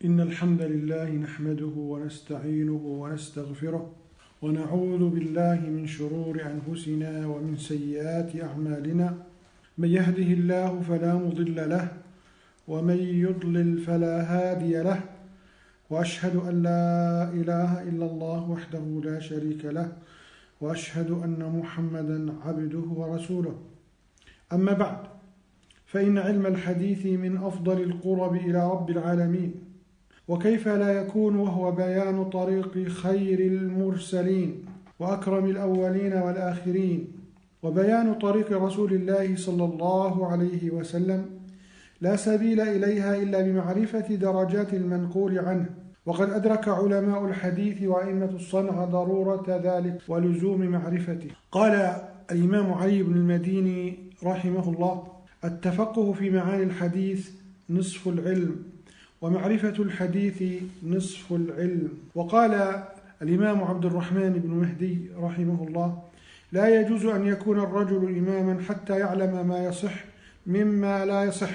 إن الحمد لله نحمده ونستعينه ونستغفره ونعوذ بالله من شرور أنفسنا ومن سيئات أعمالنا. من يهده الله فلا مضل له ومن يضلل فلا هادي له، وأشهد أن لا إله إلا الله وحده لا شريك له، وأشهد أن محمدا عبده ورسوله. أما بعد، فإن علم الحديث من أفضل القرب إلى رب العالمين، وكيف لا يكون وهو بيان طريق خير المرسلين وأكرم الأولين والآخرين، وبيان طريق رسول الله صلى الله عليه وسلم، لا سبيل إليها إلا بمعرفة درجات المنقول عنه. وقد أدرك علماء الحديث وأئمة الصنعة ضرورة ذلك ولزوم معرفته. قال الإمام علي بن المديني رحمه الله: التفقه في معاني الحديث نصف العلم، ومعرفة الحديث نصف العلم. وقال الإمام عبد الرحمن بن مهدي رحمه الله: لا يجوز أن يكون الرجل إماما حتى يعلم ما يصح مما لا يصح،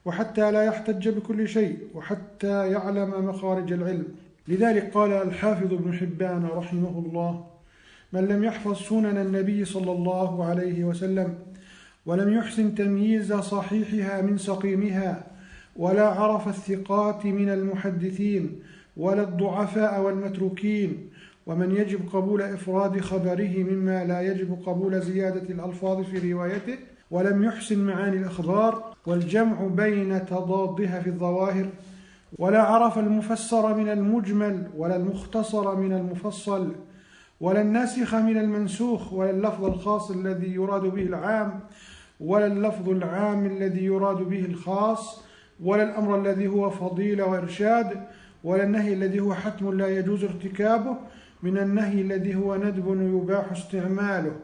وحتى لا يحتج بكل شيء، وحتى يعلم مخارج العلم. لذلك قال الحافظ ابن حبان رحمه الله: من لم يحفظ سنن النبي صلى الله عليه وسلم، ولم يحسن تمييز صحيحها من سقيمها، ولا عرف الثقات من المحدثين، ولا الضعفاء والمتروكين، ومن يجب قبول إفراد خبره مما لا يجب قبول زيادة الألفاظ في روايته، ولم يحسن معاني الأخبار والجمع بين تضادها في الظواهر، ولا عرف المفسر من المجمل، ولا المختصر من المفصل، ولا الناسخ من المنسوخ، ولا اللفظ الخاص الذي يراد به العام، ولا اللفظ العام الذي يراد به الخاص، ولا الأمر الذي هو فضيلة وإرشاد، ولا النهي الذي هو حتم لا يجوز ارتكابه من النهي الذي هو ندب يباح استعماله،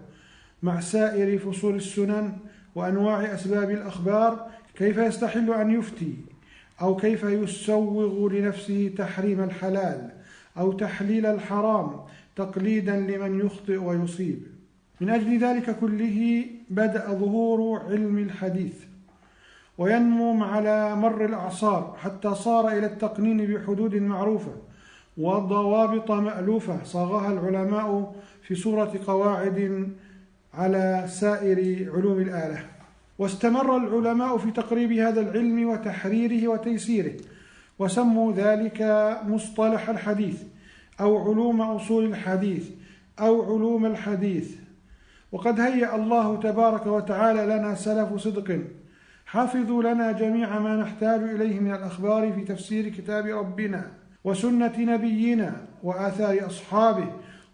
مع سائر فصول السنن وأنواع أسباب الأخبار. كيف يستحل أن يفتي، أو كيف يسوغ لنفسه تحريم الحلال أو تحليل الحرام تقليدا لمن يخطئ ويصيب. من أجل ذلك كله بدأ ظهور علم الحديث وينمو على مر الأعصار، حتى صار إلى التقنين بحدود معروفة وضوابط مألوفة صاغها العلماء في صورة قواعد على سائر علوم الآلة. واستمر العلماء في تقريب هذا العلم وتحريره وتيسيره، وسموا ذلك مصطلح الحديث، أو علوم أصول الحديث، أو علوم الحديث. وقد هيأ الله تبارك وتعالى لنا سلف صدق حافظوا لنا جميع ما نحتاج إليه من الأخبار في تفسير كتاب ربنا وسنة نبينا وآثار أصحابه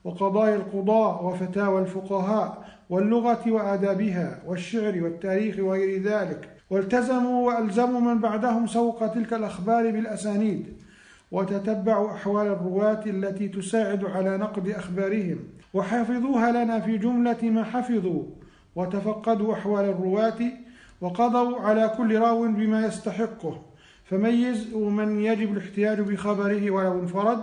وقضايا القضاء وفتاوى الفقهاء واللغة وآدابها والشعر والتاريخ وغير ذلك. والتزموا وألزموا من بعدهم سوق تلك الأخبار بالأسانيد، وتتبعوا أحوال الرواة التي تساعد على نقد أخبارهم، وحافظوها لنا في جملة ما حفظوا، وتفقدوا أحوال الرواة، وقضوا على كل راو بما يستحقه، فميزوا من يجب الاحتجاج بخبره ولو انفرد،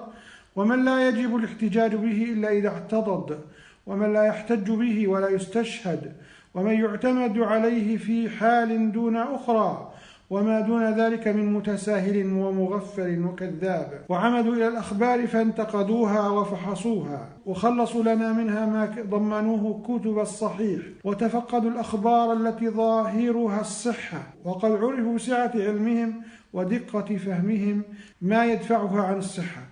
ومن لا يجب الاحتجاج به إلا إذا اعتضد، ومن لا يحتج به ولا يستشهد، ومن يعتمد عليه في حال دون أخرى، وما دون ذلك من متساهل ومغفل وكذاب. وعمدوا إلى الأخبار فانتقدوها وفحصوها، وخلصوا لنا منها ما ضمنوه كتب الصحيح، وتفقدوا الأخبار التي ظاهرها الصحة، وقد عرفوا بسعة علمهم ودقة فهمهم ما يدفعها عن الصحة،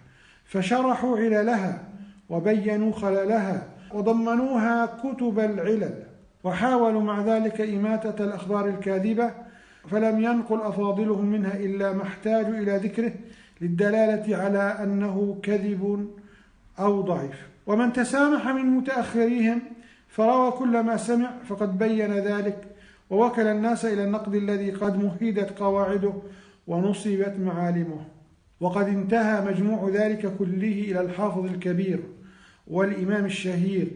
فشرحوا عللها وبينوا خللها وضمنوها كتب العلل، وحاولوا مع ذلك إماتة الأخبار الكاذبة، فلم ينقل أفاضلهم منها إلا ما احتاجوا إلى ذكره للدلالة على أنه كذب أو ضعيف. ومن تسامح من متأخريهم فروى كل ما سمع فقد بين ذلك، ووكل الناس إلى النقد الذي قد مهدت قواعده ونصبت معالمه. وقد انتهى مجموع ذلك كله إلى الحافظ الكبير والإمام الشهير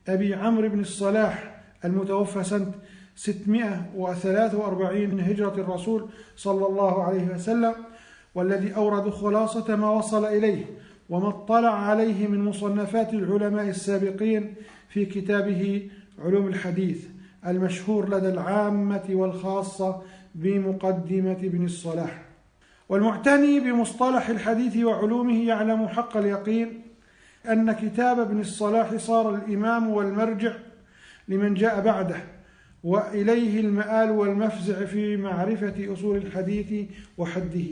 أبي عمرو بن الصلاح المتوفى سنة 643 من هجرة الرسول صلى الله عليه وسلم، والذي أورد خلاصة ما وصل إليه وما اطلع عليه من مصنفات العلماء السابقين في كتابه علوم الحديث المشهور لدى العامة والخاصة بمقدمة ابن الصلاح. والمعتني بمصطلح الحديث وعلومه يعلم حق اليقين أن كتاب ابن الصلاح صار الإمام والمرجع لمن جاء بعده، وإليه المآل والمفزع في معرفة أصول الحديث وحده.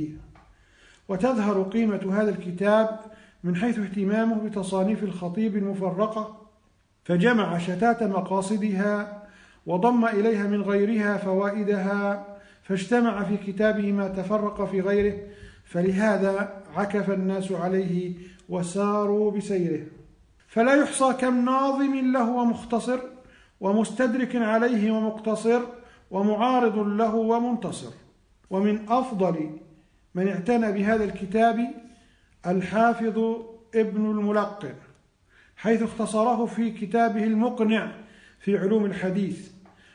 وتظهر قيمة هذا الكتاب من حيث اهتمامه بتصانيف الخطيب المفرقة، فجمع شتات مقاصدها وضم إليها من غيرها فوائدها، فاجتمع في كتابه ما تفرق في غيره، فلهذا عكف الناس عليه وساروا بسيره. فلا يحصى كم ناظم له ومختصر، ومستدرك عليه ومقتصر، ومعارض له ومنتصر. ومن أفضل من اعتنى بهذا الكتاب الحافظ ابن الملقن، حيث اختصره في كتابه المقنع في علوم الحديث،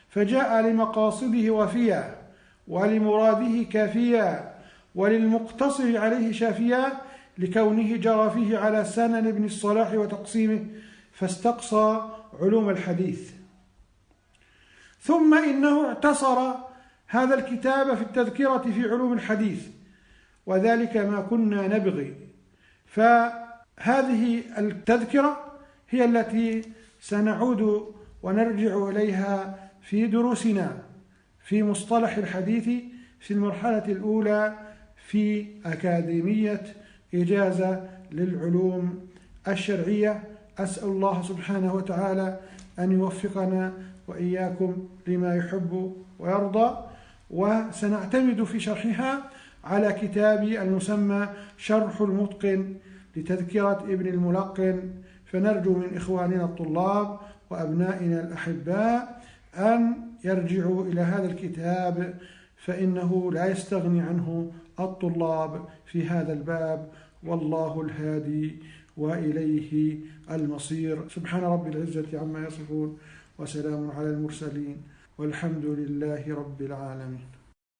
فجاء لمقاصده وفيا، ولمراده كافيا، وللمقتصر عليه شافيا، لكونه جرى فيه على سنن ابن الصلاح وتقسيمه، فاستقصى علوم الحديث. ثم إنه اعتصر هذا الكتاب في التذكرة في علوم الحديث، وذلك ما كنا نبغي. فهذه التذكرة هي التي سنعود ونرجع إليها في دروسنا في مصطلح الحديث في المرحلة الأولى في أكاديمية إجازة للعلوم الشرعية. أسأل الله سبحانه وتعالى أن يوفقنا وإياكم لما يحب ويرضى. وسنعتمد في شرحها على كتابي المسمى شرح المتقن لتذكرة ابن الملقن، فنرجو من إخواننا الطلاب وأبنائنا الأحباء أن يرجعوا إلى هذا الكتاب، فإنه لا يستغني عنه الطلاب في هذا الباب، والله الهادي وإليه المصير. سبحان رب العزة عما يصفون، وسلام على المرسلين، والحمد لله رب العالمين.